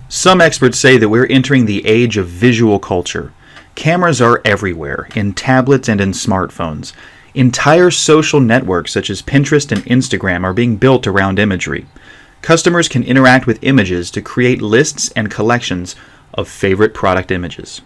Some experts say that we're entering the age of visual culture. Cameras are everywhere, in tablets and in smartphones. Entire social networks such as Pinterest and Instagram are being built around imagery. Customers can interact with images to create lists and collections of favorite product images.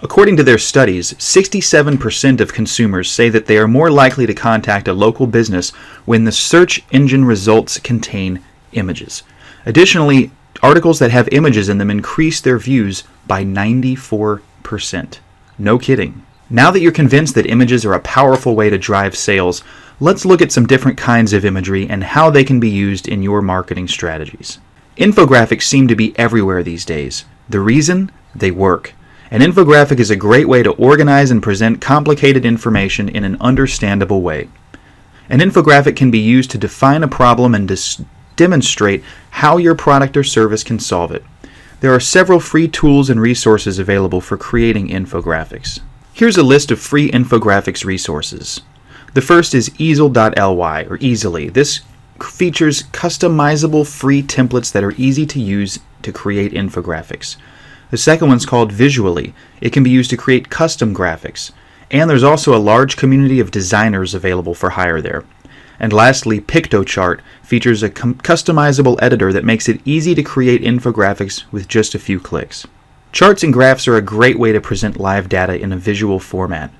According to their studies, 67% of consumers say that they are more likely to contact a local business when the search engine results contain images. Additionally, articles that have images in them increase their views by 94%. No kidding. Now that you're convinced that images are a powerful way to drive sales, let's look at some different kinds of imagery and how they can be used in your marketing strategies. Infographics seem to be everywhere these days. The reason? They work. An infographic is a great way to organize and present complicated information in an understandable way. An infographic can be used to define a problem and demonstrate how your product or service can solve it. There are several free tools and resources available for creating infographics. Here's a list of free infographics resources. The first is easel.ly or Easily. This features customizable free templates that are easy to use to create infographics. The second one's called Visually. It can be used to create custom graphics. And there's also a large community of designers available for hire there. And lastly, PictoChart features a customizable editor that makes it easy to create infographics with just a few clicks. Charts and graphs are a great way to present live data in a visual format.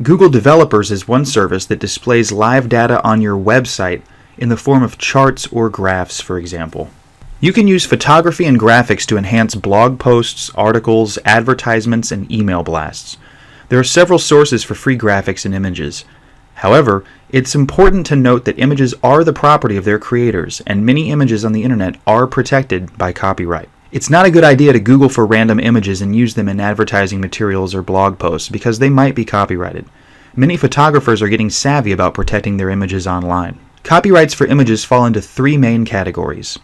Google Developers is one service that displays live data on your website in the form of charts or graphs, for example. You can use photography and graphics to enhance blog posts, articles, advertisements, and email blasts. There are several sources for free graphics and images. However, it's important to note that images are the property of their creators, and many images on the internet are protected by copyright. It's not a good idea to Google for random images and use them in advertising materials or blog posts because they might be copyrighted. Many photographers are getting savvy about protecting their images online. Copyrights for images fall into three main categories.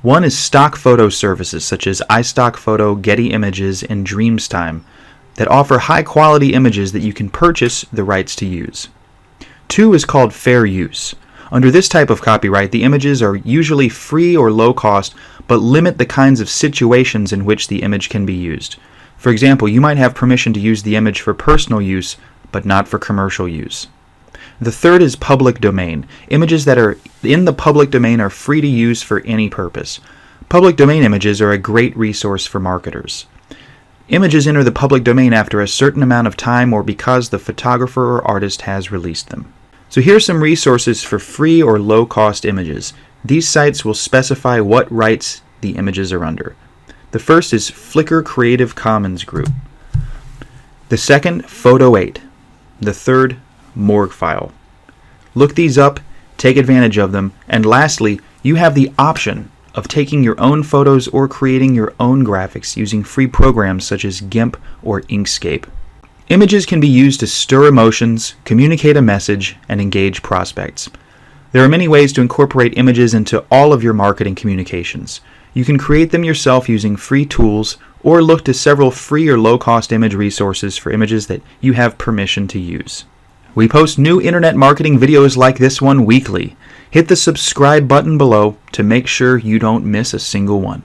One is stock photo services such as iStock Photo, Getty Images, and Dreamstime that offer high-quality images that you can purchase the rights to use. Two is called fair use. Under this type of copyright, the images are usually free or low cost, but limit the kinds of situations in which the image can be used. For example, you might have permission to use the image for personal use, but not for commercial use. The third is public domain. Images that are in the public domain are free to use for any purpose. Public domain images are a great resource for marketers. Images enter the public domain after a certain amount of time or because the photographer or artist has released them. So here are some resources for free or low-cost images. These sites will specify what rights the images are under. The first is Flickr Creative Commons Group. The second, Photo8. The third, Morguefile. Look these up, take advantage of them, and lastly, you have the option of taking your own photos or creating your own graphics using free programs such as GIMP or Inkscape. Images can be used to stir emotions, communicate a message, and engage prospects. There are many ways to incorporate images into all of your marketing communications. You can create them yourself using free tools or look to several free or low-cost image resources for images that you have permission to use. We post new internet marketing videos like this one weekly. Hit the subscribe button below to make sure you don't miss a single one.